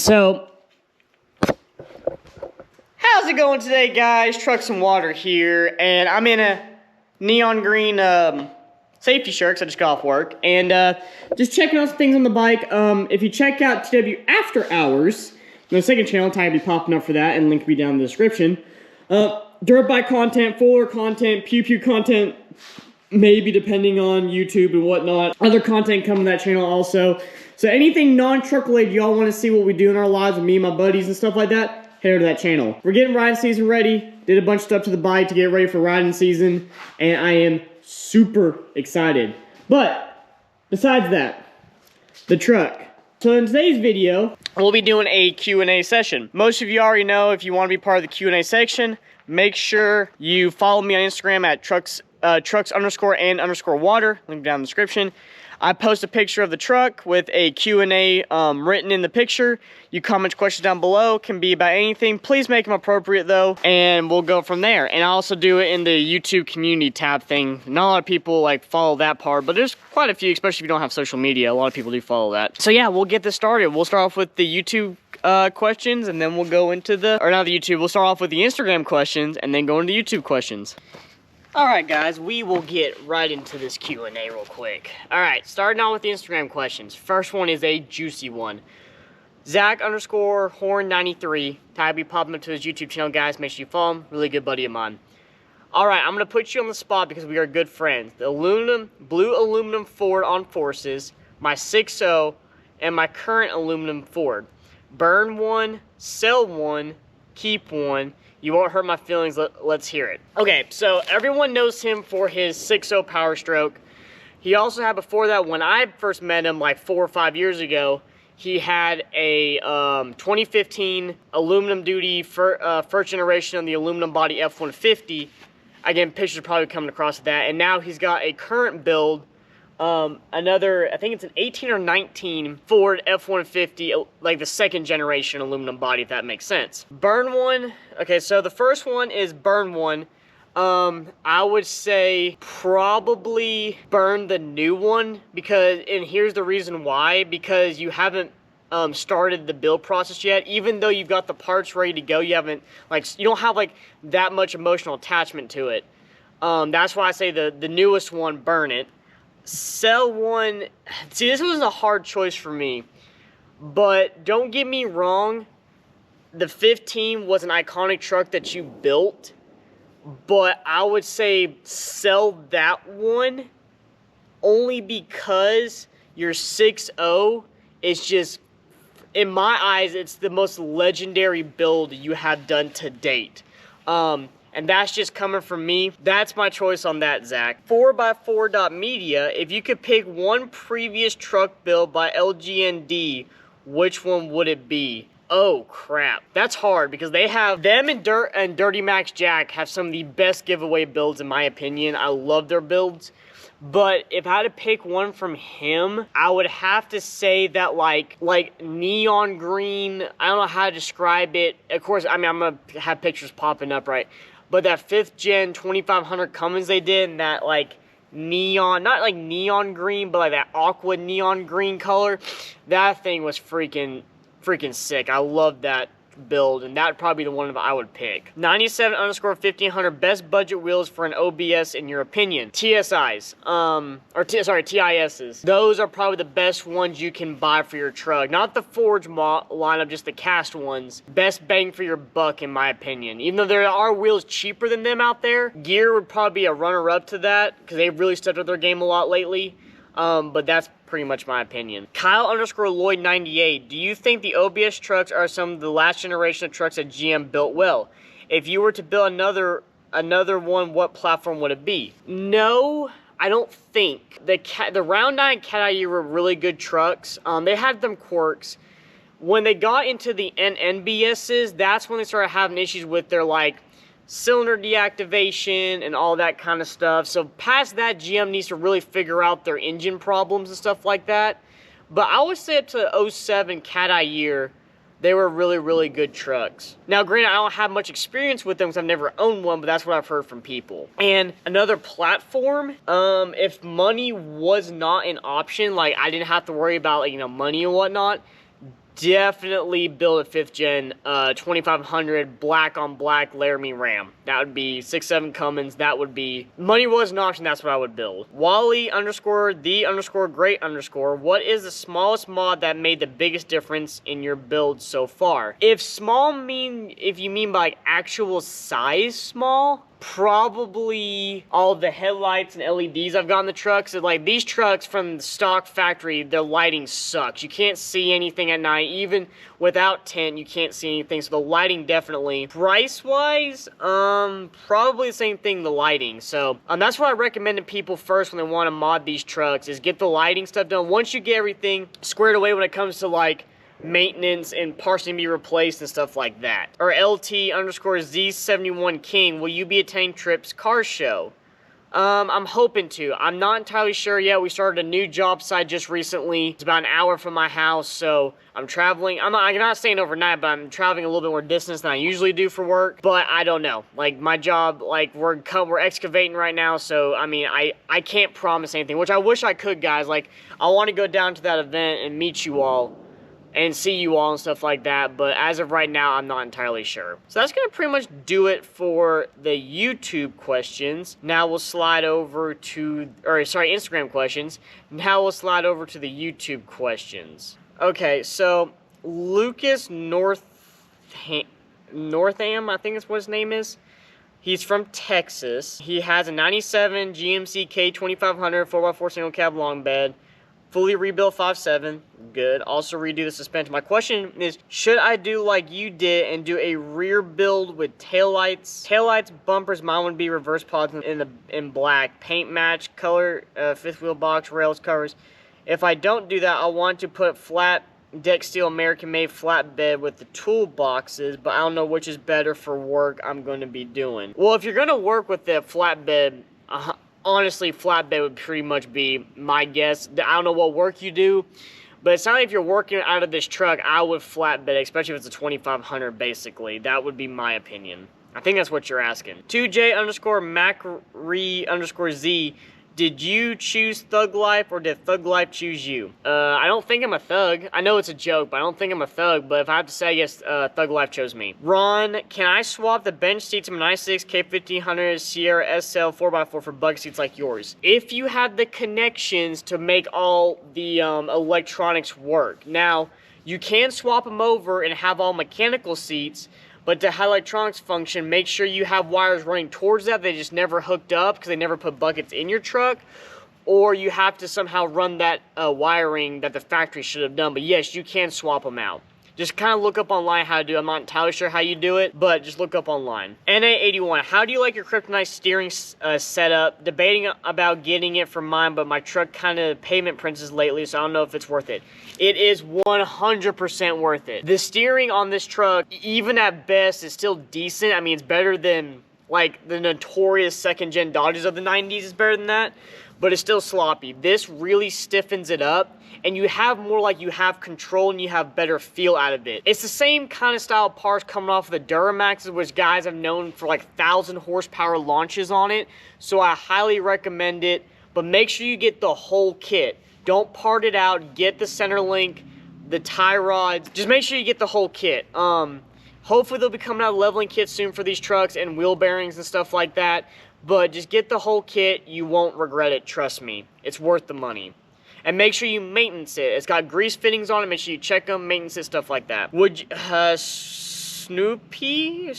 So, how's it going today, guys? Trucks and Water here, and I'm in a neon green safety shirt because I just got off work, and just checking out some things on the bike. If you check out TW After Hours, the second channel, tag will be popping up for that, and link will be down in the description. Dirt bike content, fuller content, pew content, maybe depending on YouTube and whatnot. Other content coming to that channel also. So anything non-truck related, y'all want to see what we do in our lives with me and my buddies and stuff like that, head over to that channel. We're getting riding season ready. Did a bunch of stuff to the bike to get ready for riding season, and I am super excited. But besides that, the truck. So in today's video, we'll be doing a Q&A session. Most of you already know, if you want to be part of the Q&A section, make sure you follow me on Instagram at trucks_and_water, link down in the description. I post a picture of the truck with a Q&A written in the picture. You comment questions down below, can be about anything. Please make them appropriate though, and we'll go from there. And I also do it in the YouTube community tab thing. Not a lot of people like follow that part, but there's quite a few, especially if you don't have social media. A lot of people do follow that. So yeah, we'll get this started. We'll start off with the YouTube questions, and then we'll go into we'll start off with the Instagram questions, and then go into YouTube questions. Alright guys, we will get right into this Q&A real quick. Alright, starting out with the Instagram questions. First one is a juicy one. Zach_Horn93. Tag be popping up to his YouTube channel, guys. Make sure you follow him. Really good buddy of mine. Alright, I'm going to put you on the spot because we are good friends. The blue aluminum Ford on Forces, my 6.0, and my current aluminum Ford. Burn one, sell one, keep one. You won't hurt my feelings, let's hear it. Okay, so everyone knows him for his 6.0 Power Stroke. He also had, before that, when I first met him like 4 or 5 years ago, he had a 2015 aluminum duty first generation on the aluminum body F-150. Again, pictures are probably coming across that. And now he's got a current build, another, I think it's an 18 or 19 Ford F-150, like the second generation aluminum body, if that makes sense. Burn one. Okay, so the first one is burn one. I would say probably burn the new one, and here's the reason why, because you haven't started the build process yet. Even though you've got the parts ready to go, you don't have like that much emotional attachment to it. That's why I say the newest one, burn it. Sell one. See, this was a hard choice for me, but don't get me wrong, the 15 was an iconic truck that you built, but I would say sell that one only because your 6.0 is just, in my eyes, it's the most legendary build you have done to date. And that's just coming from me. That's my choice on that, Zach. 4x4.media, if you could pick one previous truck build by LGND, which one would it be? Oh, crap. That's hard because they have, them and Dirty Max Jack have some of the best giveaway builds in my opinion. I love their builds. But if I had to pick one from him, I would have to say that like neon green, I don't know how to describe it. Of course, I mean, I'm going to have pictures popping up, right? But that 5th gen 2500 Cummins they did in that like neon, not like neon green, but like that aqua neon green color, that thing was freaking sick. I love that build, and that'd probably be the one that I would pick. 97_1500 best budget wheels for an OBS in your opinion. TSIs, TISs. Those are probably the best ones you can buy for your truck. Not the forge lineup, just the cast ones. Best bang for your buck in my opinion. Even though there are wheels cheaper than them out there, Gear would probably be a runner-up to that because they've really stepped up their game a lot lately. But that's pretty much my opinion. Kyle_Lloyd98, do you think the OBS trucks are some of the last generation of trucks that GM built well? If you were to build another one, what platform would it be? No, I don't think. The Round 9 Cat Eye were really good trucks. They had them quirks. When they got into the NBSs, that's when they started having issues with their like cylinder deactivation and all that kind of stuff. So past that, GM needs to really figure out their engine problems and stuff like that. But I would say up to 07 Cat Eye year, they were really good trucks. Now granted, I don't have much experience with them because I've never owned one, but that's what I've heard from people. And another platform, if money was not an option, like I didn't have to worry about like, money and whatnot, definitely build a 5th gen 2500 black on black Laramie Ram. That would be 6.7 Cummins. That would be, money was an option, that's what I would build. Wally underscore the underscore great underscore, what is the smallest mod that made the biggest difference in your build so far? If you mean by like actual size small, probably all the headlights and LEDs I've got in the trucks. So like these trucks from the stock factory, their lighting sucks. You can't see anything at night. Even without tint, you can't see anything. So the lighting definitely. Price-wise, probably the same thing, the lighting. So that's what I recommend to people first when they want to mod these trucks, is get the lighting stuff done. Once you get everything squared away when it comes to like maintenance and parts need to be replaced and stuff like that. Or LT underscore Z71 King, will you be attending Tripp's car show? I'm hoping to. I'm not entirely sure yet. We started a new job site just recently. It's about an hour from my house, so I'm traveling. I'm not staying overnight, but I'm traveling a little bit more distance than I usually do for work. But I don't know. Like my job, like we're excavating right now, so I mean, I can't promise anything, which I wish I could, guys. Like I want to go down to that event and meet you all and see you all and stuff like that, but as of right now, I'm not entirely sure. So that's gonna pretty much do it for the YouTube questions. Now we'll slide over to, Instagram questions. Now we'll slide over to the YouTube questions. Okay, so Lucas Northam, I think that's what his name is. He's from Texas. He has a 97 GMC K2500 4x4 single cab long bed. Fully rebuilt 5.7, good. Also redo the suspension. My question is, should I do like you did and do a rear build with taillights? Taillights, bumpers, mine would be reverse pods in black. Paint match, color, 5th wheel box, rails, covers. If I don't do that, I want to put flat deck steel American-made flatbed with the toolboxes, but I don't know which is better for work I'm going to be doing. Well, if you're going to work with the flatbed, honestly, flatbed would pretty much be my guess. I don't know what work you do, but it's not like if you're working out of this truck, I would flatbed, especially if it's a 2500, basically. That would be my opinion. I think that's what you're asking. 2J underscore Macri underscore Z. Did you choose Thug Life or did Thug Life choose you? I don't think I'm a thug. I know it's a joke, but I don't think I'm a thug. But if I have to say, I guess Thug Life chose me. Ron, can I swap the bench seats of my 96 K1500 Sierra SL 4x4 for bug seats like yours? If you have the connections to make all the electronics work. Now, you can swap them over and have all mechanical seats, but to have electronics function, make sure you have wires running towards that. They just never hooked up because they never put buckets in your truck. Or you have to somehow run that wiring that the factory should have done. But yes, you can swap them out. Just kind of look up online how to do it. I'm not entirely sure how you do it, but just look up online. NA81, how do you like your Kryptonite steering setup? Debating about getting it for mine, but my truck kind of pavement princes lately, so I don't know if it's worth it. It is 100% worth it. The steering on this truck, even at best, is still decent. I mean, it's better than like the notorious second-gen Dodges of the 90s is better than that, but it's still sloppy. This really stiffens it up, and you have more like you have control and you have better feel out of it. It's the same kind of style of parts coming off of the Duramaxes, which guys have known for like 1,000 horsepower launches on it, so I highly recommend it, but make sure you get the whole kit. Don't part it out, get the center link, the tie rods, just make sure you get the whole kit. Hopefully they'll be coming out leveling kits soon for these trucks and wheel bearings and stuff like that. But just get the whole kit. You won't regret it. Trust me. It's worth the money. And make sure you maintenance it. It's got grease fittings on it. Make sure you check them, maintenance it, stuff like that. Would you, Snoopy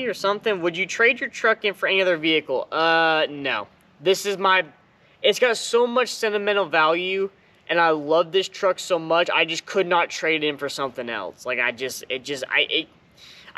or something, would you trade your truck in for any other vehicle? No. This is my, it's got so much sentimental value. And I love this truck so much. I just could not trade it in for something else. Like I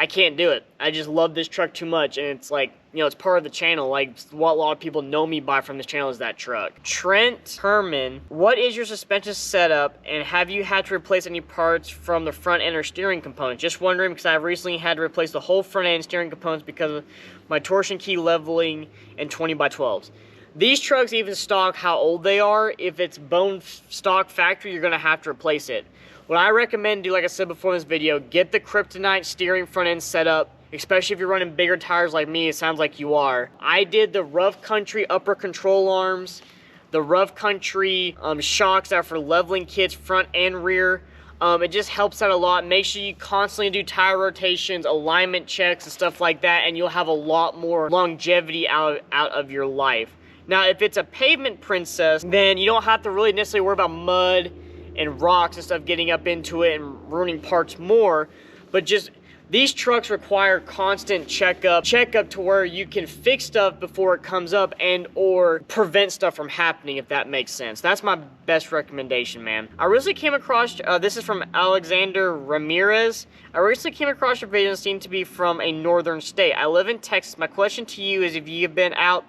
can't do it. I just love this truck too much, and it's like, you know, it's part of the channel. Like, what a lot of people know me by from this channel is that truck. Trent Herman, what is your suspension setup, and have you had to replace any parts from the front end or steering components? Just wondering, because I've recently had to replace the whole front end steering components because of my torsion key leveling and 20x12s. These trucks even stock how old they are. If it's bone stock factory, you're going to have to replace it. What I recommend do, like I said before in this video, get the Kryptonite steering front end set up, especially if you're running bigger tires like me. It sounds like you are. I did the Rough Country upper control arms, the Rough Country shocks that are for leveling kits front and rear. It just helps out a lot. Make sure you constantly do tire rotations, alignment checks, and stuff like that, and you'll have a lot more longevity out of your life. Now, if it's a pavement princess, then you don't have to really necessarily worry about mud and rocks and stuff getting up into it and ruining parts more, but just these trucks require constant checkup to where you can fix stuff before it comes up and or prevent stuff from happening, if that makes sense. That's my best recommendation, man. I recently came across, this is from Alexander Ramirez. I recently came across your video and seemed to be from a northern state. I live in Texas. My question to you is if you've been out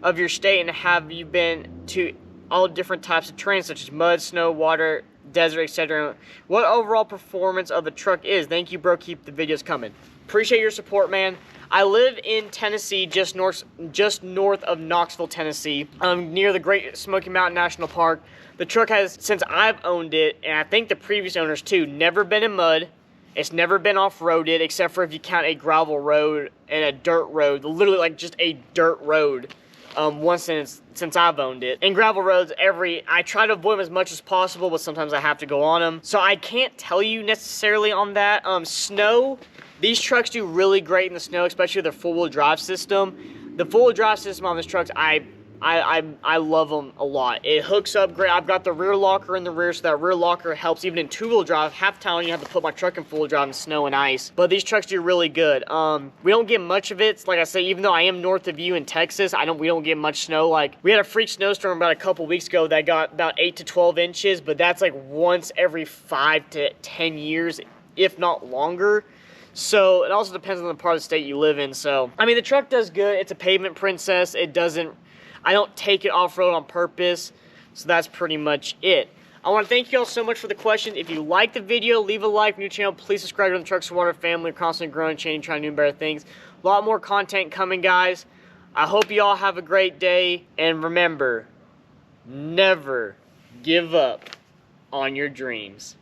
of your state and have you been to all different types of terrain such as mud, snow, water, desert, etc. What overall performance of the truck is? Thank you, bro. Keep the videos coming. Appreciate your support, man. I live in Tennessee, just north of Knoxville, Tennessee, near the Great Smoky Mountain National Park. The truck has, since I've owned it, and I think the previous owners too, never been in mud. It's never been off-roaded, except for if you count a gravel road and a dirt road, literally like just a dirt road. Once since I've owned it. And gravel roads, I try to avoid them as much as possible, but sometimes I have to go on them. So I can't tell you necessarily on that. Snow, these trucks do really great in the snow, especially with their four-wheel drive system. The four-wheel drive system on this truck, I love them a lot. It hooks up great. I've got the rear locker in the rear, so that rear locker helps even in two-wheel drive. Half the time you have to put my truck in four-wheel drive in snow and ice. But these trucks do really good. We don't get much of it. Like I say, even though I am north of you in Texas, we don't get much snow. Like, we had a freak snowstorm about a couple weeks ago that got about 8 to 12 inches, but that's like once every 5 to 10 years, if not longer. So it also depends on the part of the state you live in. So, I mean, the truck does good. It's a pavement princess. I don't take it off-road on purpose, so that's pretty much it. I want to thank you all so much for the questions. If you like the video, leave a like. New channel, please subscribe to the Trucks and Water family. We're constantly growing, changing, trying to do better things. A lot more content coming, guys. I hope you all have a great day, and remember, never give up on your dreams.